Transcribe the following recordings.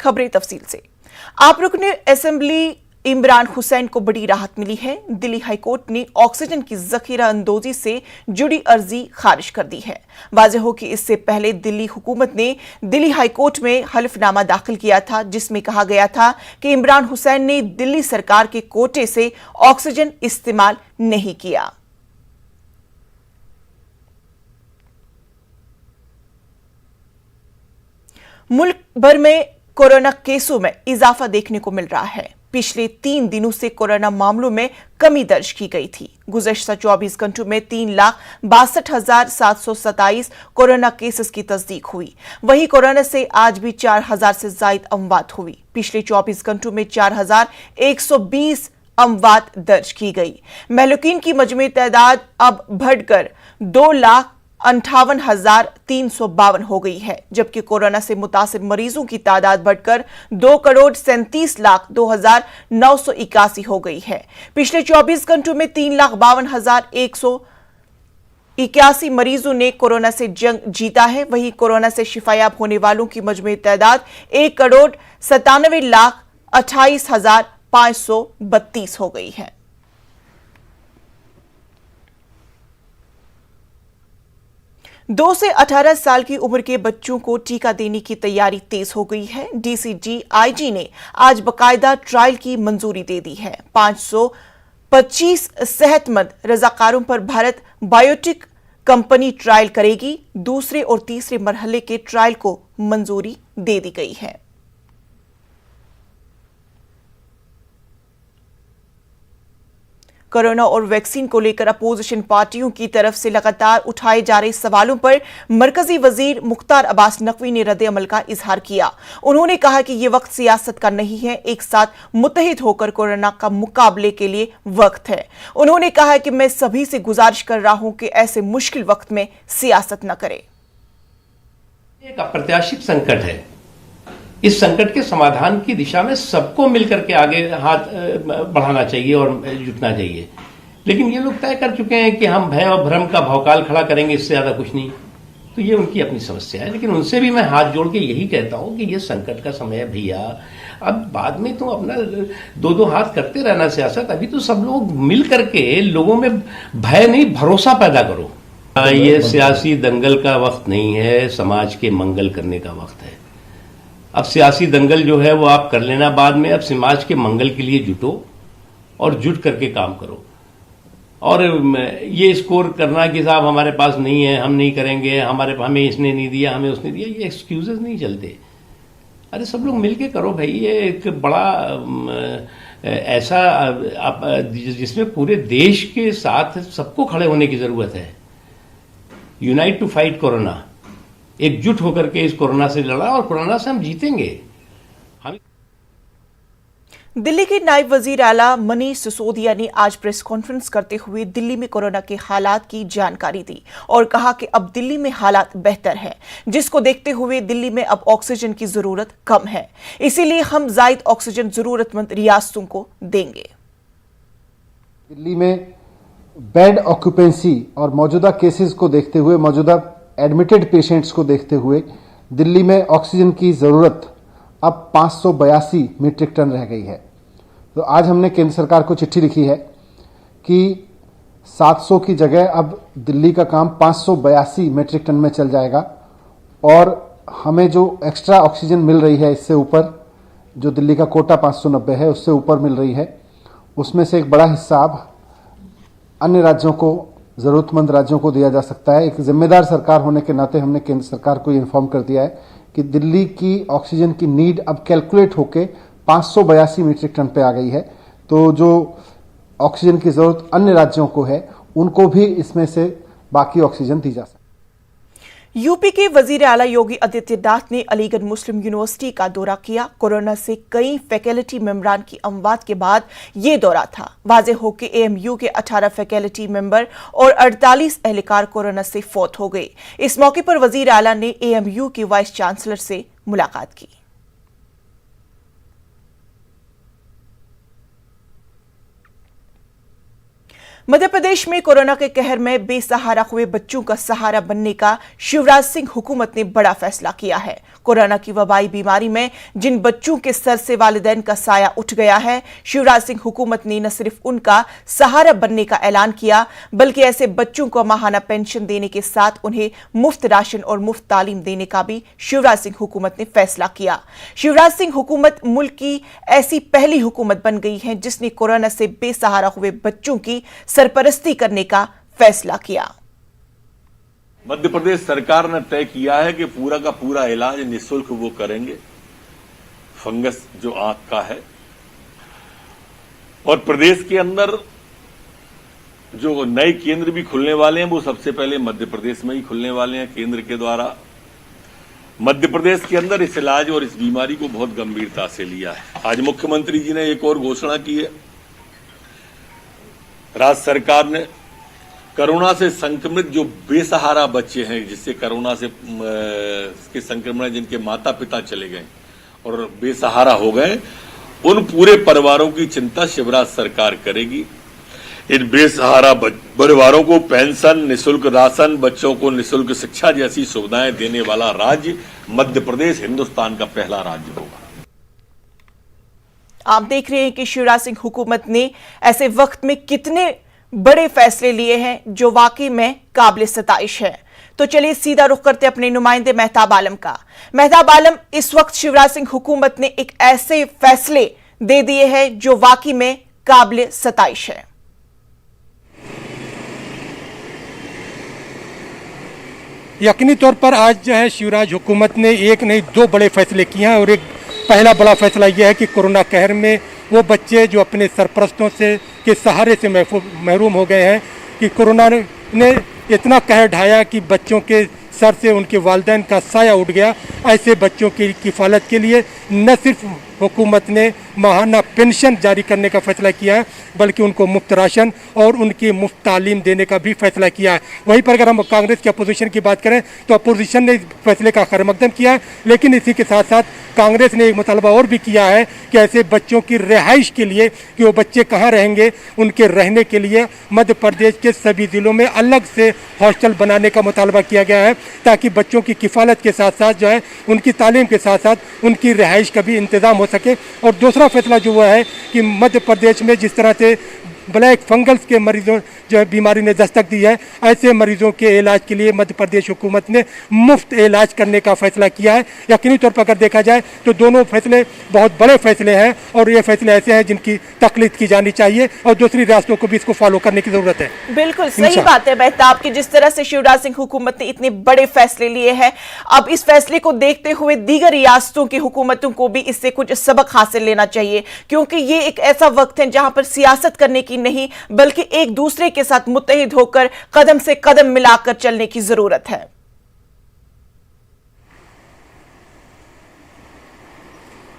खबरें तफसील से। आप रुकने असेंबली इमरान हुसैन को बड़ी राहत मिली है। दिल्ली हाईकोर्ट ने ऑक्सीजन की जखीरा अंदोजी से जुड़ी अर्जी खारिज कर दी है। वाज़ेह हो कि इससे पहले दिल्ली हुकूमत ने दिल्ली हाईकोर्ट में हल्फनामा दाखिल किया था, जिसमें कहा गया था कि इमरान हुसैन ने दिल्ली सरकार के कोटे से ऑक्सीजन इस्तेमाल नहीं किया। मुल्क भर में कोरोना केसों में इजाफा देखने को मिल रहा है। पिछले 3 दिनों से कोरोना मामलों में कमी दर्ज की गई थी। गुज़श्ता 24 घंटों में 3,62,727 कोरोना केसेस की तस्दीक हुई। वहीं कोरोना से आज भी 4,000 से ज्यादा अमवात हुई। पिछले 24 घंटों में 4,120 अमवात दर्ज की गई। महलूकीन की मजमूई तादाद अब बढ़कर 2,58,352 हो गई है, जबकि कोरोना से मुतासिर मरीजों की तादाद बढ़कर 2,37,02,981 हो गई है। पिछले 24 घंटों में 3,52,181 मरीजों ने कोरोना से जंग जीता है। वहीं कोरोना से शिफायाब होने वालों की मजमूई तादाद 1,97,28,532 हो गई है। 2 से 18 साल की उम्र के बच्चों को टीका देने की तैयारी तेज हो गई है। DCGIG ने आज बाकायदा ट्रायल की मंजूरी दे दी है। 525 सेहतमंद रजाकारों पर भारत बायोटेक कंपनी ट्रायल करेगी। दूसरे और तीसरे मरहले के ट्रायल को मंजूरी दे दी गई है। कोरोना और वैक्सीन को लेकर अपोजिशन पार्टियों की तरफ से लगातार उठाए जा रहे सवालों पर मरकजी वजीर मुख्तार अब्बास नकवी ने रद्द अमल का इजहार किया। उन्होंने कहा कि यह वक्त सियासत का नहीं है, एक साथ मुत्तहिद होकर कोरोना का मुकाबले के लिए वक्त है। उन्होंने कहा कि मैं सभी से गुजारिश कर रहा हूं कि ऐसे मुश्किल वक्त में सियासत न करें। एक अप्रत्याशित संकट है। इस संकट के समाधान की दिशा में सबको मिलकर के आगे हाथ बढ़ाना चाहिए और जुटना चाहिए। लेकिन ये लोग तय कर चुके हैं कि हम भय और भ्रम का भौकाल खड़ा करेंगे, इससे ज्यादा कुछ नहीं। तो ये उनकी अपनी समस्या है। लेकिन उनसे भी मैं हाथ जोड़ के यही कहता हूं कि ये संकट का समय है भैया। अब बाद में तो अपना दो हाथ करते रहना सियासत। अभी तो सब लोग मिल करके लोगों में भय नहीं, भरोसा पैदा करो। ये सियासी दंगल का वक्त नहीं है, समाज के मंगल करने का वक्त है। अब सियासी दंगल जो है वो आप कर लेना बाद में। अब समाज के मंगल के लिए जुटो और जुट करके काम करो। और ये स्कोर करना कि साहब हमारे पास नहीं है, हम नहीं करेंगे, हमें इसने नहीं दिया, हमें उसने दिया, ये एक्सक्यूजेस नहीं चलते। अरे सब लोग मिलके करो भाई। ये एक बड़ा ऐसा जिसमें पूरे देश के साथ सबको खड़े होने की जरूरत है। यूनाइट टू फाइट कोरोना, एकजुट होकर के इस कोरोना से लड़ा और कोरोना से हम जीतेंगे। दिल्ली के नायब वजीर आला मनीष सिसोदिया ने आज प्रेस कॉन्फ्रेंस करते हुए दिल्ली में कोरोना के हालात की जानकारी दी और कहा कि अब दिल्ली में हालात बेहतर है, जिसको देखते हुए दिल्ली में अब ऑक्सीजन की जरूरत कम है। इसीलिए हम जायद ऑक्सीजन जरूरतमंद रियासतों को देंगे। दिल्ली में बेड ऑक्यूपेंसी और मौजूदा केसेस को देखते हुए, मौजूदा एडमिटेड पेशेंट्स को देखते हुए दिल्ली में ऑक्सीजन की ज़रूरत अब 582 मीट्रिक टन रह गई है। तो आज हमने केंद्र सरकार को चिट्ठी लिखी है कि 700 की जगह अब दिल्ली का काम 582 मीट्रिक टन में चल जाएगा और हमें जो एक्स्ट्रा ऑक्सीजन मिल रही है, इससे ऊपर जो दिल्ली का कोटा 590 है उससे ऊपर मिल रही है, उसमें से एक बड़ा हिस्सा अब अन्य राज्यों को, जरूरतमंद राज्यों को दिया जा सकता है। एक जिम्मेदार सरकार होने के नाते हमने केंद्र सरकार को इन्फॉर्म कर दिया है कि दिल्ली की ऑक्सीजन की नीड अब कैलकुलेट होके 582 मीट्रिक टन पे आ गई है। तो जो ऑक्सीजन की जरूरत अन्य राज्यों को है, उनको भी इसमें से बाकी ऑक्सीजन दी जा सकती है। यूपी के वजीर आला योगी आदित्यनाथ ने अलीगढ़ मुस्लिम यूनिवर्सिटी का दौरा किया। कोरोना से कई फैकल्टी मेंबरान की अमवात के बाद ये दौरा था। वाज़ेह हो कि AMU के 18 फैकल्टी मेंबर और 48 एहलकार कोरोना से फौत हो गए। इस मौके पर वजीर आला ने AMU के वाइस चांसलर से मुलाकात की। मध्य प्रदेश में कोरोना के कहर में बेसहारा हुए बच्चों का सहारा बनने का शिवराज सिंह हुकूमत ने बड़ा फैसला किया है। कोरोना की वबाई बीमारी में जिन बच्चों के सर से वालिदैन का साया उठ गया है, शिवराज सिंह हुकूमत ने न सिर्फ उनका सहारा बनने का ऐलान किया, बल्कि ऐसे बच्चों को माहाना पेंशन देने के साथ उन्हें मुफ्त राशन और मुफ्त तालीम देने का भी शिवराज सिंह हुकूमत ने फैसला किया। शिवराज सिंह हुकूमत मुल्क की ऐसी पहली हुकूमत बन गई है जिसने कोरोना से बेसहारा हुए बच्चों की सरपरस्ती करने का फैसला किया। मध्य प्रदेश सरकार ने तय किया है कि पूरा का पूरा इलाज निःशुल्क वो करेंगे, फंगस जो आंख का है। और प्रदेश के अंदर जो नए केंद्र भी खुलने वाले हैं वो सबसे पहले मध्य प्रदेश में ही खुलने वाले हैं केंद्र के द्वारा। मध्य प्रदेश के अंदर इस इलाज और इस बीमारी को बहुत गंभीरता से लिया है। आज मुख्यमंत्री जी ने एक और घोषणा की है, राज्य सरकार ने कोरोना से संक्रमित जो बेसहारा बच्चे हैं, जिससे कोरोना से के संक्रमण जिनके माता पिता चले गए और बेसहारा हो गए, उन पूरे परिवारों की चिंता शिवराज सरकार करेगी। इन बेसहारा परिवारों को पेंशन, निःशुल्क राशन, बच्चों को निःशुल्क शिक्षा जैसी सुविधाएं देने वाला राज्य मध्य प्रदेश हिंदुस्तान का पहला राज्य होगा। आप देख रहे हैं कि शिवराज सिंह हुकूमत ने ऐसे वक्त में कितने बड़े फैसले लिए हैं जो वाकई में काबिल सताइश है। तो चलिए सीधा रुख करते अपने नुमाइंदे मेहताब आलम का। मेहताब आलम, इस वक्त शिवराज सिंह हुकूमत ने एक ऐसे फैसले दे दिए हैं जो वाकई में काबिल सताइश है। यकीनी तौर पर आज जो है शिवराज हुकूमत ने एक नहीं दो बड़े फैसले किए हैं। और एक पहला बड़ा फैसला यह है कि कोरोना कहर में वो बच्चे जो अपने सरपरस्तों से के सहारे से महरूम हो गए हैं, कि कोरोना ने इतना कहर ढाया कि बच्चों के सर से उनके वालिदैन का साया उठ गया। ऐसे बच्चों की किफ़ालत के लिए न सिर्फ हुकूमत ने माहाना पेंशन जारी करने का फैसला किया है, बल्कि उनको मुफ्त राशन और उनकी मुफ्त तालीम देने का भी फैसला किया है। वहीं पर अगर हम कांग्रेस की अपोजिशन की बात करें तो अपोजिशन ने इस फैसले का खैरमकदम किया है, लेकिन इसी के साथ साथ कांग्रेस ने एक मुतालबा और भी किया है कि ऐसे बच्चों की रिहाइश के लिए, कि वो बच्चे कहाँ रहेंगे, उनके रहने के लिए मध्य प्रदेश के सभी ज़िलों में अलग से हॉस्टल बनाने का मुतालबा किया गया है, ताकि बच्चों की किफ़ालत के साथ साथ जो है उनकी तालीम के साथ साथ उनकी रिहाइश का भी इंतज़ाम हो सके। और दूसरा फैसला जो वो है कि मध्य प्रदेश में जिस तरह से ब्लैक फंगस के मरीजों जो है बीमारी ने दस्तक दी है, ऐसे मरीजों के इलाज के लिए मध्य प्रदेश हुकूमत ने मुफ्त इलाज करने का फैसला किया है। यकीनी तौर पर अगर देखा जाए तो दोनों फैसले बहुत बड़े फैसले हैं और ये फैसले ऐसे हैं जिनकी तकलीद की जानी चाहिए और दूसरी रियासतों को भी इसको फॉलो करने की जरूरत है। बिल्कुल सही बात है मेहताब की, जिस तरह से शिवराज सिंह हुकूमत ने इतने बड़े फैसले लिए हैं, अब इस फैसले को देखते हुए दीगर रियासतों की हुकूमतों को भी इससे कुछ सबक हासिल लेना चाहिए, क्योंकि ये एक ऐसा वक्त है जहां पर सियासत करने की नहीं बल्कि एक दूसरे के साथ मुत्तहिद होकर कदम से कदम मिलाकर चलने की जरूरत है।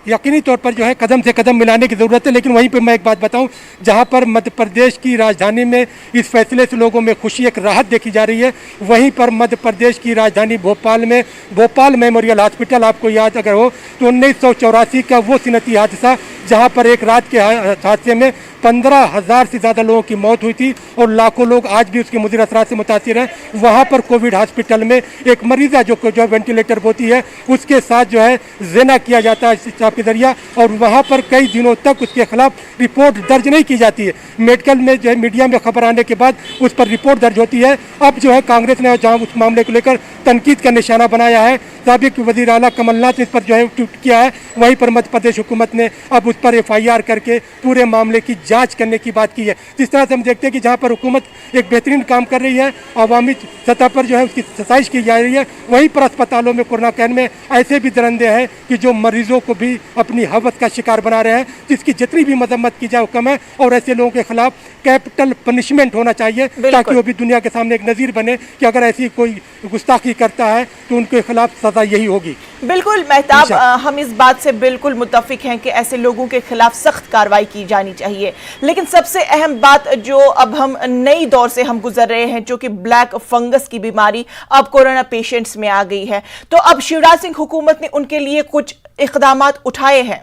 यकीनी तौर पर जो है कदम से कदम मिलाने की ज़रूरत है। लेकिन वहीं पर मैं एक बात बताऊं, जहां पर मध्य प्रदेश की राजधानी में इस फैसले से लोगों में खुशी, एक राहत देखी जा रही है, वहीं पर मध्य प्रदेश की राजधानी भोपाल में भोपाल मेमोरियल हॉस्पिटल, आपको याद अगर हो तो 1984 का वो सिनती हादसा जहां पर एक रात के हादसे में 15,000 से ज़्यादा लोगों की मौत हुई थी और लाखों लोग आज भी उसके मुज़र असरात से मुतासिर हैं। वहाँ पर कोविड हॉस्पिटल में एक मरीज़ा जो वेंटिलेटर होती है उसके साथ जो है ज़िना किया जाता है स्टाफ के जरिया, और वहाँ पर कई दिनों तक उसके खिलाफ रिपोर्ट दर्ज नहीं की जाती है। मेडिकल में जो है मीडिया में खबर आने के बाद उस पर रिपोर्ट दर्ज होती है। अब जो है कांग्रेस ने जहाँ उस मामले को लेकर तनकीद का निशाना बनाया है, साबिक वज़ीर आला कमलनाथ ने इस पर जो है ट्वीट किया है, वहीं पर मध्य प्रदेश हुकूमत ने अब उस पर FIR करके पूरे मामले की जांच करने की बात की है। जिस तरह से हम देखते हैं कि जहां पर हुकूमत एक बेहतरीन काम कर रही है, अवामी सतह पर जो है उसकी सफाई की जा रही है, वहीं पर अस्पतालों में कोरोना कहर में ऐसे भी दरंदे हैं कि जो मरीजों को भी अपनी हवस का शिकार बना रहे हैं, जिसकी जितनी भी मजम्मत की जाए वो कम है। और ऐसे लोगों के खिलाफ कैपिटल पनिशमेंट होना चाहिए, ताकि वो भी दुनिया के सामने एक नज़ीर बने कि अगर ऐसी कोई गुस्ताखी करता है तो उनके खिलाफ सजा यही होगी। बिल्कुल मेहताब, हम इस बात से बिल्कुल मुत्तफिक हैं कि ऐसे लोगों के खिलाफ सख्त कार्रवाई की जानी चाहिए। लेकिन सबसे अहम बात जो अब हम नई दौर से हम गुजर रहे हैं, जो कि ब्लैक फंगस की बीमारी अब कोरोना पेशेंट्स में आ गई है, तो अब शिवराज सिंह हुकूमत ने उनके लिए कुछ इक़दामात उठाए हैं।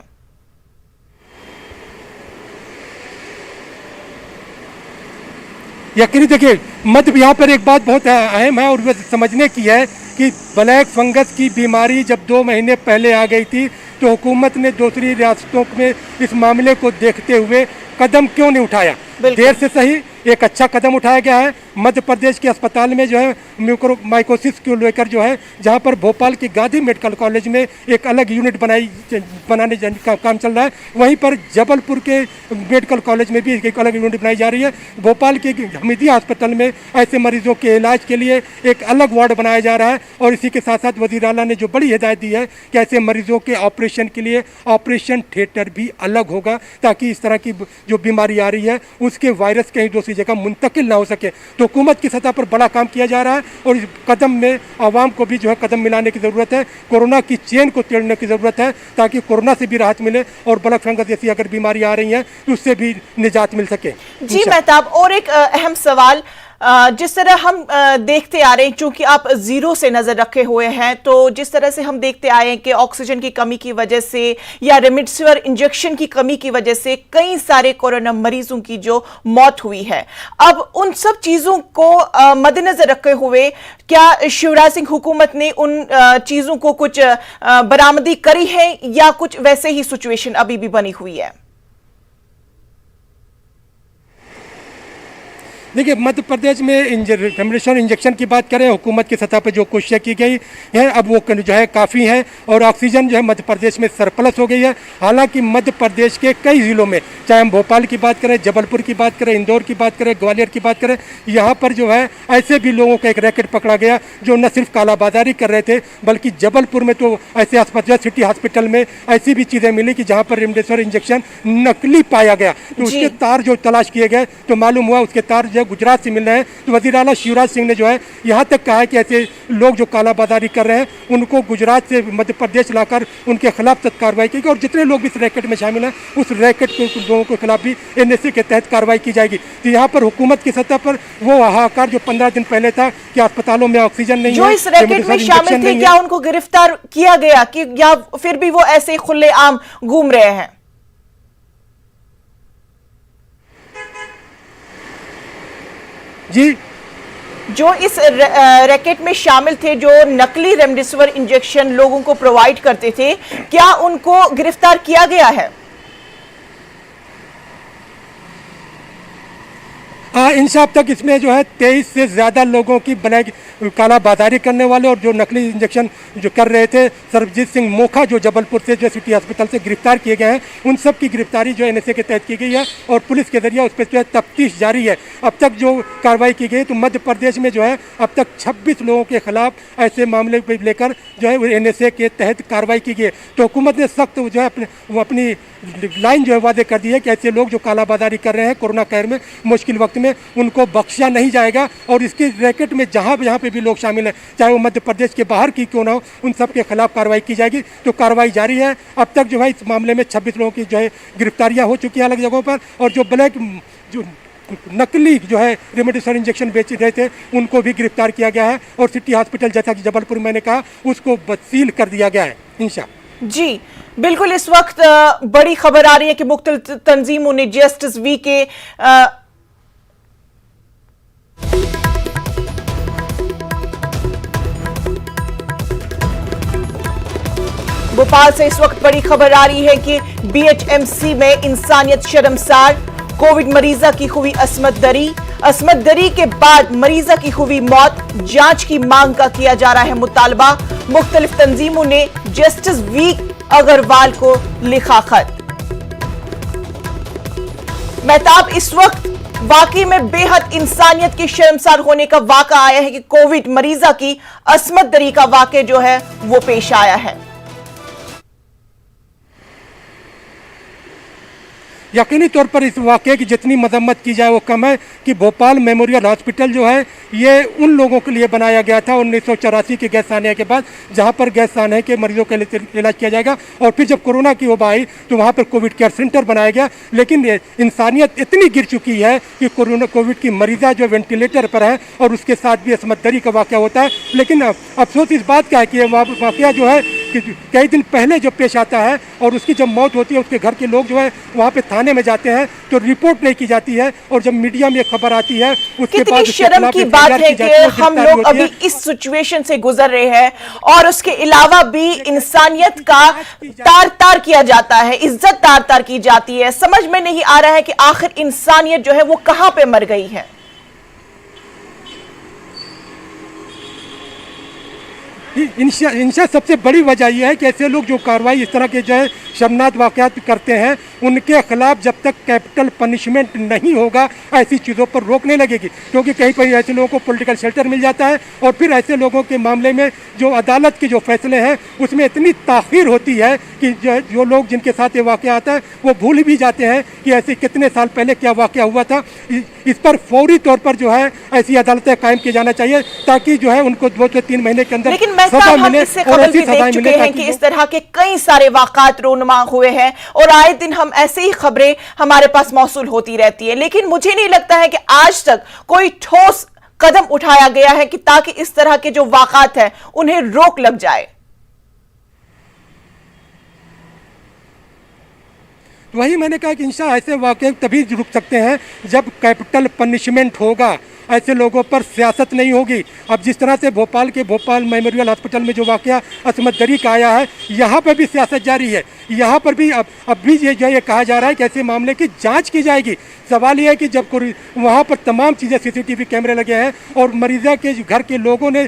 यकीनी देखिए यहाँ पर एक बात बहुत अहम है और वह समझने की है कि ब्लैक फंगस की बीमारी जब 2 महीने पहले आ गई थी तो हुकूमत ने दूसरी रियासतों में इस मामले को देखते हुए कदम क्यों नहीं उठाया? देर से सही एक अच्छा कदम उठाया गया है। मध्य प्रदेश के अस्पताल में जो है म्यूकोरमाइकोसिस को लेकर जो है जहां पर भोपाल के गांधी मेडिकल कॉलेज में एक अलग यूनिट बनाने का काम चल रहा है, वहीं पर जबलपुर के मेडिकल कॉलेज में भी एक अलग यूनिट बनाई जा रही है। भोपाल के हमीदिया अस्पताल में ऐसे मरीजों के इलाज के लिए एक अलग वार्ड बनाया जा रहा है और इसी के साथ साथ वज़ीर आला ने जो बड़ी हिदायत दी है कि ऐसे मरीजों के ऑपरेशन के लिए ऑपरेशन थिएटर भी अलग होगा ताकि इस तरह की जो बीमारी आ रही है उसके वायरस कहीं दूसरी जगह मुंतकिल ना हो सके। तो हुकूमत की सतह पर बड़ा काम किया जा रहा है और इस कदम में आवाम को भी जो है कदम मिलाने की ज़रूरत है। कोरोना की चेन को तोड़ने की ज़रूरत है ताकि कोरोना से भी राहत मिले और ब्लैक फंगस जैसी अगर बीमारी आ रही है तो उससे भी निजात मिल सके। जी मेहताब, और एक अहम सवाल, जिस तरह हम देखते आ रहे हैं, चूंकि आप जीरो से नजर रखे हुए हैं, तो जिस तरह से हम देखते आए हैं कि ऑक्सीजन की कमी की वजह से या रेमडेसिविर इंजेक्शन की कमी की वजह से कई सारे कोरोना मरीजों की जो मौत हुई है, अब उन सब चीजों को मद्देनजर रखे हुए क्या शिवराज सिंह हुकूमत ने उन चीजों को कुछ बरामदी करी है या कुछ वैसे ही सिचुएशन अभी भी बनी हुई है? देखिए मध्य प्रदेश में रेमडेसिविर इंजेक्शन की बात करें, हुकूमत की सतह पर जो कोशिशें की गई है अब वो जो है काफ़ी है और ऑक्सीजन जो है मध्य प्रदेश में सरप्लस हो गई है। हालांकि मध्य प्रदेश के कई ज़िलों में, चाहे हम भोपाल की बात करें, जबलपुर की बात करें, इंदौर की बात करें, ग्वालियर की बात करें, यहाँ पर जो है ऐसे भी लोगों का एक रैकेट पकड़ा गया जो न सिर्फ कालाबाजारी कर रहे थे बल्कि जबलपुर में तो ऐसे अस्पताल सिटी हॉस्पिटल में ऐसी भी चीज़ें मिली कि जहाँ पर रेमडेसिविर इंजेक्शन नकली पाया गया। तो उसके तार जो तलाश किए गए तो मालूम हुआ उसके तार गुजरात से मिल रहे हैं। तो वज़ीर आला शिवराज सिंह ने जो है यहाँ तक कहा है कि ऐसे लोग जो कालाबाजारी कर रहे हैं उनको गुजरात से मध्य प्रदेश लाकर उनके खिलाफ सख्त कार्रवाई की और जितने लोग भी इस रैकेट में शामिल हैं उस रैकेट के लोगों के खिलाफ भी NSA के तहत कार्रवाई की जाएगी। तो यहाँ पर हुकूमत की सतह पर वो हाहाकार जो 15 दिन पहले था कि अस्पतालों में ऑक्सीजन नहीं जो है, इस रैकेट में शामिल थे, क्या उनको गिरफ्तार किया गया कि या फिर भी वो ऐसे खुलेआम घूम रहे हैं? जी, जो इस रैकेट में शामिल थे, जो नकली रेमडेसिविर इंजेक्शन लोगों को प्रोवाइड करते थे, क्या उनको गिरफ्तार किया गया है? इंसाफ तक इसमें जो है 23 से ज़्यादा लोगों की ब्लैक कालाबाजारी करने वाले और जो नकली इंजेक्शन जो कर रहे थे, सरबजीत सिंह मोखा जो जबलपुर से जो सिटी अस्पताल से गिरफ्तार किए गए हैं, उन सब की गिरफ्तारी जो NSA के तहत की गई है और पुलिस के जरिए उस पर जो है तफ्तीश जारी है। अब तक जो कार्रवाई की गई तो मध्य प्रदेश में जो है अब तक 26 लोगों के खिलाफ ऐसे मामले को लेकर जो है NSA के तहत कार्रवाई की गई है। तो हुकूमत ने सख्त जो है अपनी लाइन जो है वादे कर दी है कि ऐसे लोग जो कालाबाजारी कर रहे हैं कोरोना कहर में, मुश्किल वक्त में, उनको बख्शा नहीं जाएगा और इसके रैकेट में जहाँ पे भी लोग शामिल हैं, चाहे वो मध्य प्रदेश के बाहर की क्यों ना हो, उन सब के खिलाफ कार्रवाई की जाएगी। तो कार्रवाई जारी है। अब तक जो है इस मामले में 26 लोगों की जो है गिरफ्तारियाँ हो चुकी हैं अलग जगहों पर और जो ब्लैक जो नकली जो है रेमडेसिविर इंजेक्शन बेच रहे थे उनको भी गिरफ्तार किया गया है और सिटी हॉस्पिटल जैसा कि जबलपुर मैंने कहा उसको सील कर दिया गया है इंशाअल्लाह। जी बिल्कुल, इस वक्त बड़ी खबर आ रही है कि मुख्तलिफ तंजीमों ने जस्टिस वी के भोपाल से इस वक्त बड़ी खबर आ रही है कि BHMC में इंसानियत शर्मसार, कोविड मरीजा की हुई असमत दरी के बाद मरीजा की हुई मौत, जांच की मांग का किया जा रहा है मुतालबा। मुख्तलिफ तंजीमों ने जस्टिस वी अग्रवाल को लिखा खत। मेहताब, इस वक्त वाकई में बेहद इंसानियत की शर्मसार होने का वाक़ा आया है कि कोविड मरीजा की असमत दरी का वाक़या जो है वो पेश आया है। यकीनी तौर पर इस वाक़े की जितनी मजम्मत की जाए वो कम है कि भोपाल मेमोरियल हॉस्पिटल जो है ये उन लोगों के लिए बनाया गया था 1984 के गैस आने के बाद, जहां पर गैस आने के मरीजों के लिए इलाज किया जाएगा। और फिर जब कोरोना की वबा आई तो वहां पर कोविड केयर सेंटर बनाया गया। लेकिन इंसानियत इतनी गिर चुकी है कि कोविड की मरीजा जो वेंटिलेटर पर है और उसके साथ भी असमत दरी का वाक़या होता है। लेकिन अफसोस इस बात का है कि यह वाक़या जो है कि कई दिन पहले जो पेश आता है और उसकी जब मौत होती है उसके घर के लोग जो है वहाँ पे थाने में जाते हैं तो रिपोर्ट नहीं की जाती है, और जब मीडिया में खबर आती है उसके बाद कितनी शर्म की बात है कि हम लोग अभी इस सिचुएशन से गुजर रहे हैं और उसके अलावा भी इंसानियत का तार तार किया जाता है, इज्जत तार तार की जाती है। समझ में नहीं आ रहा है कि आखिर इंसानियत जो है वो कहां पे मर गई है। इनसे सबसे बड़ी वजह यह है कि ऐसे लोग जो कार्रवाई इस तरह के जो है शर्मनाक वाकयात करते हैं उनके खिलाफ जब तक कैपिटल पनिशमेंट नहीं होगा ऐसी चीज़ों पर रोक नहीं लगेगी, क्योंकि कहीं पर ऐसे लोगों को पॉलिटिकल शेल्टर मिल जाता है और फिर ऐसे लोगों के मामले में जो अदालत के जो फैसले हैं उसमें इतनी ताख़ीर होती है कि जो लोग जिनके साथ ये वाकया आता है वो भूल भी जाते हैं कि ऐसे कितने साल पहले क्या वाकया हुआ था। इस पर फौरी तौर पर जो है ऐसी अदालतें कायम किया जाना चाहिए ताकि जो है उनको 2 से 3 महीने के अंदर लेकिन मैं हम इससे खबर भी देख चुके हैं कि इस तरह के कई सारे वाक़ात रोनुमा हुए हैं और आए दिन हम ऐसे ही खबरें हमारे पास मौसूल होती रहती है, लेकिन मुझे नहीं लगता है कि आज तक कोई ठोस कदम उठाया गया है कि ताकि इस तरह के जो वाक़ात हैं उन्हें रोक लग जाए। वही मैंने कहा कि इंशाअल्लाह ऐसे वाक़े तभी रुक सकते हैं जब कैपिटल पनिशमेंट होगा, ऐसे लोगों पर सियासत नहीं होगी। अब जिस तरह से भोपाल मेमोरियल हॉस्पिटल में जो वाकया असमत दरी का आया है, यहाँ पर भी सियासत जारी है। यहाँ पर भी अब भी ये कहा जा रहा है कि ऐसे मामले की जांच की जाएगी। सवाल ये है कि जब वहाँ पर तमाम चीज़ें सीसीटीवी कैमरे लगे हैं और मरीज़ा के घर के लोगों ने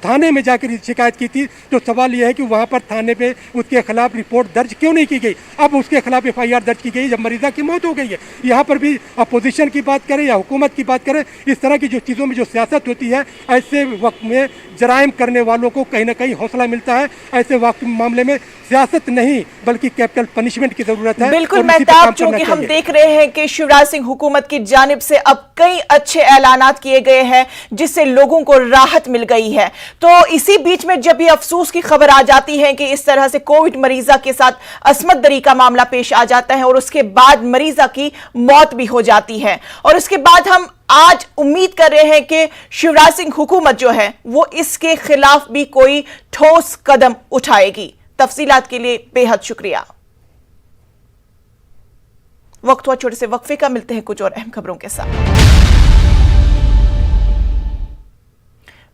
थाने में जाकर शिकायत की थी, तो सवाल ये है कि वहाँ पर थाने पे उसके खिलाफ रिपोर्ट दर्ज क्यों नहीं की गई। अब उसके खिलाफ FIR दर्ज की गई जब मरीज़ा की मौत हो गई है। यहाँ पर भी अपोजिशन की बात करें या हुकूमत की बात करें, इस तरह की जो चीज़ों में जो सियासत होती है ऐसे वक्त में जराइम करने वालों को कहीं ना कहीं हौसला मिलता है। ऐसे मामले में सियासत नहीं बल्कि कैपिटल पनिशमेंट की जरूरत है। बिल्कुल मेहताब, चूंकि हम देख रहे हैं कि शिवराज सिंह हुकूमत की जानिब से अब कई अच्छे ऐलानात किए गए हैं जिससे लोगों को राहत मिल गई है, तो इसी बीच में जब ये अफसोस की खबर आ जाती है कि इस तरह से कोविड मरीजा के साथ असमत दरी का मामला पेश आ जाता है और उसके बाद मरीजा की मौत भी हो जाती है, और उसके बाद हम आज उम्मीद कर रहे हैं कि शिवराज सिंह हुकूमत जो है वो इसके खिलाफ भी कोई ठोस कदम उठाएगी। तफसीलात के लिए बेहद शुक्रिया। वक्त हुआ छोटे से वक्फे का, मिलते हैं कुछ और अहम खबरों के साथ।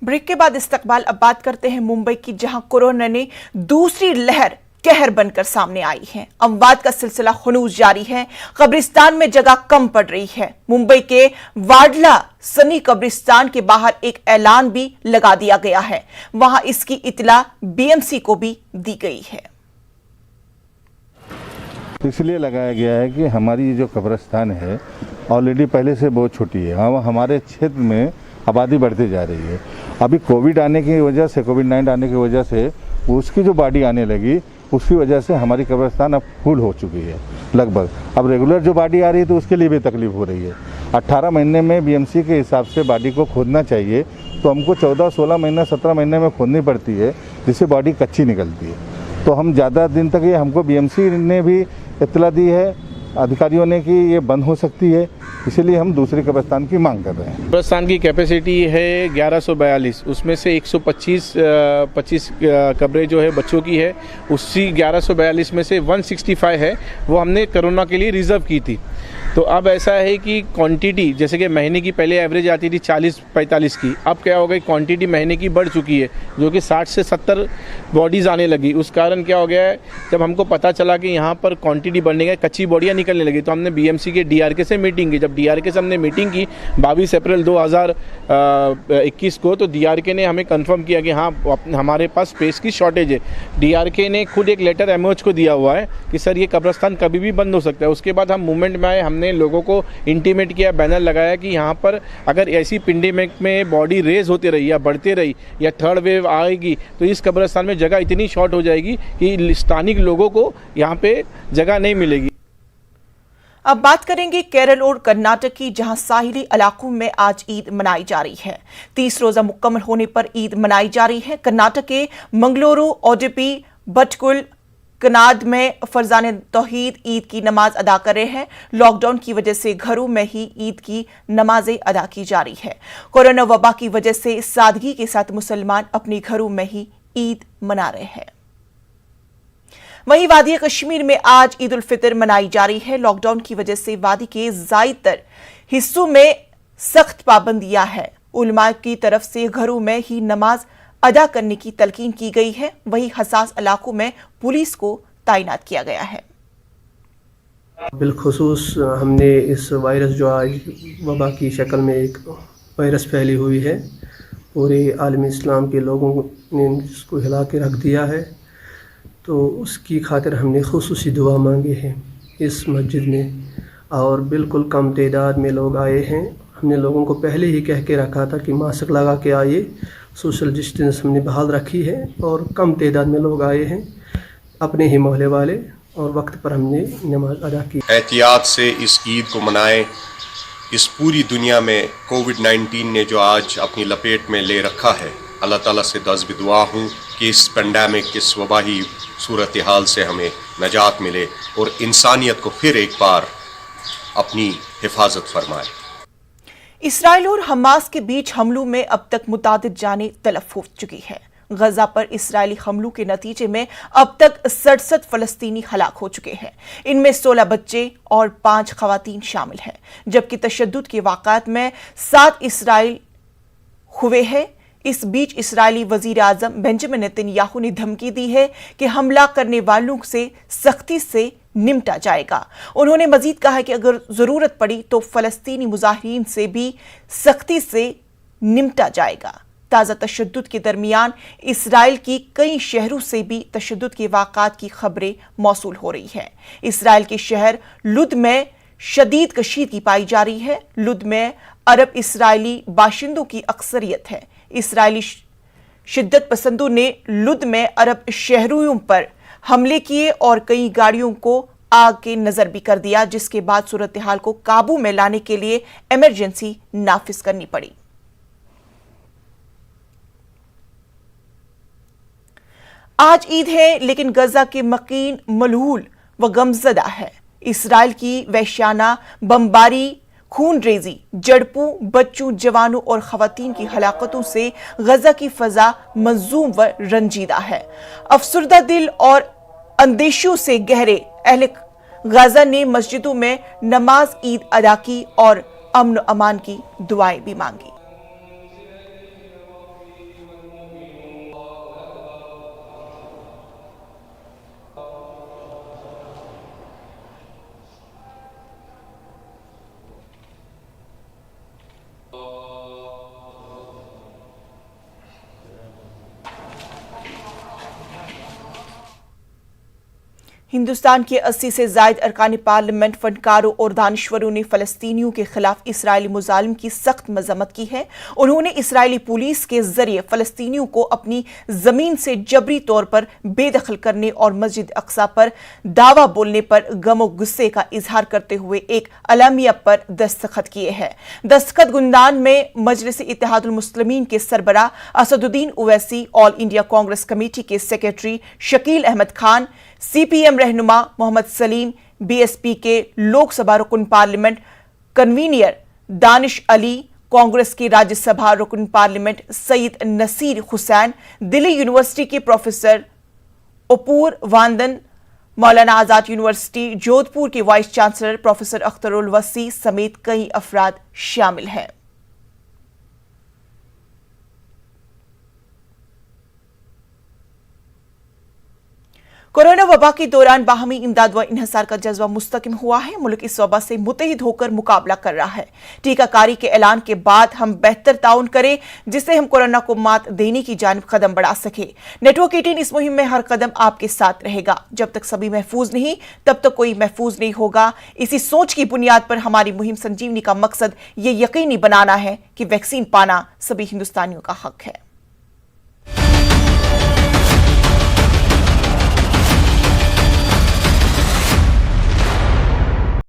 ब्रेक के बाद इस्तकबाल अब बात करते हैं मुंबई की, जहां कोरोना ने दूसरी लहर कहर बनकर सामने आई है। अमवात का सिलसिला हुनूस जारी है, कब्रिस्तान में जगह कम पड़ रही है। मुंबई के वाडला सनी कब्रिस्तान के बाहर एक ऐलान भी लगा दिया गया है, वहां इसकी इतला BMC को भी दी गई है। इसलिए लगाया गया है कि हमारी ये जो कब्रिस्तान है ऑलरेडी पहले से बहुत छोटी है, हमारे क्षेत्र में आबादी बढ़ती जा रही है। अभी कोविड आने की वजह से, कोविड-19 आने की वजह से उसकी जो बॉडी आने लगी, उसकी वजह से हमारी कब्रिस्तान अब फुल हो चुकी है लगभग। अब रेगुलर जो बॉडी आ रही है तो उसके लिए भी तकलीफ हो रही है। 18 महीने में BMC के हिसाब से बॉडी को खोदना चाहिए, तो हमको 14, 16 महीने, 17 महीने में खोदनी पड़ती है, जिससे बॉडी कच्ची निकलती है। तो हम ज़्यादा दिन तक ये हमको BMC ने भी इत्तला दी है अधिकारियों ने कि ये बंद हो सकती है, इसीलिए हम दूसरे कब्रिस्तान की मांग कर रहे हैं। कब्रिस्तान की कैपेसिटी है 1142, उसमें से 125 कब्रें जो है बच्चों की है, उसी 1142 में से 165 है वो हमने कोरोना के लिए रिज़र्व की थी। तो अब ऐसा है कि क्वांटिटी, जैसे कि महीने की पहले एवरेज आती थी 40-45 की, अब क्या हो गई क्वांटिटी महीने की बढ़ चुकी है, जो कि 60 से 70 बॉडीज़ आने लगी। उस कारण क्या हो गया है, जब हमको पता चला कि यहाँ पर क्वांटिटी बढ़ने का, कच्ची बॉडियाँ निकलने लगी, तो हमने BMC के DRK से मीटिंग की। जब DRK से हमने मीटिंग की 22 अप्रैल 2021 को, तो DRK ने हमें कंफर्म किया कि हाँ हमारे पास स्पेस की शॉर्टेज है। DRK ने खुद एक लेटर MOH को दिया हुआ है कि सर ये कब्रिस्तान कभी भी बंद हो सकता है। उसके बाद हम मूवमेंट में आए, हमने लोगों को इंटीमेट किया, बैनर लगाया कि यहाँ पर अगर ऐसी पेंडेमिक में बॉडी रेज होती रही या बढ़ती रही या थर्ड वेव आएगी तो इस कब्रिस्तान में जगह इतनी शॉर्ट हो जाएगी कि स्थानिक लोगों को यहाँ पे जगह नहीं मिलेगी। अब बात करेंगे केरल और कर्नाटक की, जहां साहिली इलाकों में आज ईद मनाई जा रही है। 30 रोजा मुकम्मल होने पर ईद मनाई जा रही है। कर्नाटक के मंगलुरु, ओडिपी, बटकुल, कनाड में फरजान तौहीद ईद की नमाज अदा कर रहे हैं। लॉकडाउन की वजह से घरों में ही ईद की नमाजें अदा की जा रही है। कोरोना वबा की वजह से सादगी के साथ मुसलमान अपने घरों में ही ईद मना रहे हैं। वहीं वादी कश्मीर में आज ईद उल फितर मनाई जा रही है। लॉकडाउन की वजह से वादी के ज्यादातर हिस्सों में सख्त पाबंदियां हैं। उलमा की तरफ से घरों में ही नमाज अदा करने की तलकीन की गई है। वहीं हसास इलाकों में पुलिस को तैनात किया गया है। बिलखुसूस हमने इस वायरस जो आज वबा की शक्ल में एक वायरस फैली हुई है, पूरे आलम इस्लाम के लोगों ने इसको हिला के रख दिया है, तो उसकी खातिर हमने खुसूसी दुआ मांगी है इस मस्जिद में। और बिल्कुल कम तादाद में लोग आए हैं। हमने लोगों को पहले ही कह के रखा था कि मास्क लगा के आइए, सोशल डिस्टेंस हमने बहाल रखी है और कम तादाद में लोग आए हैं, अपने ही मोहल्ले वाले, और वक्त पर हमने नमाज अदा की। एहतियात से इस ईद को मनाएं। इस पूरी दुनिया में कोविड-19 ने जो आज अपनी लपेट में ले रखा है, अल्लाह ताला से दस भी दुआ हूँ कि इस पेंडेमिक, इस वबाही सूरत हाल से हमें नजात मिले और इंसानियत को फिर एक बार अपनी हिफाजत फरमाए। इसराइल और हमास के बीच हमलों में अब तक मुतादिद जानें तलफ हो चुकी है। गजा पर इसराइली हमलों के नतीजे में अब तक 67 फलस्तीनी हलाक हो चुके हैं। इनमें 16 बच्चे और 5 खवातीन शामिल हैं, जबकि तशद्दुद के वाक़ात में 7 इसराइल हुए हैं। इस बीच इसराइली वजीर आजम बेंजामिन नेतन्याहू ने धमकी दी है कि हमला करने वालों से सख्ती से निपटा जाएगा। उन्होंने मजीद कहा है कि अगर जरूरत पड़ी तो फलस्तीनी मुजाहिरीन से भी सख्ती से निपटा जाएगा। ताज़ा तशद्दुद के दरमियान इसराइल की कई शहरों से भी तशद्दुद के वाक़ात की खबरें मौसूल हो रही हैं। इसराइल के शहर लुद में शदीद कशीदगी पाई जा रही है। लुद में अरब इसराइली बाशिंदों की अक्सरियत है। इसराइली शिद्दत पसंदों ने लुद में अरब शहरियों पर हमले किए और कई गाड़ियों को आग के नजर भी कर दिया, जिसके बाद सूरत हाल को काबू में लाने के लिए इमरजेंसी नाफिज करनी पड़ी। आज ईद है, लेकिन गजा के मकीन मलहूल व गमजदा है। इसराइल की वहशाना बमबारी, खून रेजी, जड़पों, बच्चों, जवानों और खवातीन की हलाकतों से गजा की फजा मंजूम व रंजीदा है। अफसरदा दिल और अंदेशों से गहरे अहले गजा ने मस्जिदों में नमाज ईद अदा की और अमन अमान की दुआएं भी मांगी। हिंदुस्तान के 80 से जायद अरकान पार्लियामेंट, फनकारों और दानिश्वरों ने फलस्तीनियों के खिलाफ इसराइली मुजालिम की सख्त मजम्मत की है। उन्होंने इसराइली पुलिस के जरिए फलस्तीनियों को अपनी जमीन से जबरी तौर पर बेदखल करने और मस्जिद अक्सा पर दावा बोलने पर गम और गुस्से का इजहार करते हुए एक अलामिया पर दस्तखत किए हैं। दस्तखत गुंदान में मजलिस इत्तेहादुल मुस्लिमीन के सरबराह Asaduddin Owaisi, all India Congress committee के सेक्रेटरी शकील अहमद खान, CPM रहनुमा मोहम्मद सलीम, BSP के लोकसभा रुकन पार्लियामेंट कन्वीनियर दानिश अली, कांग्रेस के राज्यसभा रुकन पार्लियामेंट सईद नसीर हुसैन, दिल्ली यूनिवर्सिटी के professor Apoorvanand, Maulana Azad university Jodhpur के वाइस चांसलर प्रोफेसर अख्तरुल वसी समेत कई अफराद शामिल हैं। कोरोना वबा के दौरान बाहमी इमदाद व इन्हसार का जज्बा मुस्तकिम हुआ है। मुल्क इस वबा से मुत्तहिद होकर मुकाबला कर रहा है। टीकाकारी के ऐलान के बाद हम बेहतर ताउन करें, जिससे हम कोरोना को मात देने की जानिब कदम बढ़ा सके। नेटवर्क 18 इस मुहिम में हर कदम आपके साथ रहेगा। जब तक सभी महफूज नहीं, तब तक कोई महफूज नहीं होगा। इसी सोच की बुनियाद पर हमारी मुहिम संजीवनी का मकसद ये यकीनी बनाना है कि वैक्सीन पाना सभी हिंदुस्तानियों का हक है।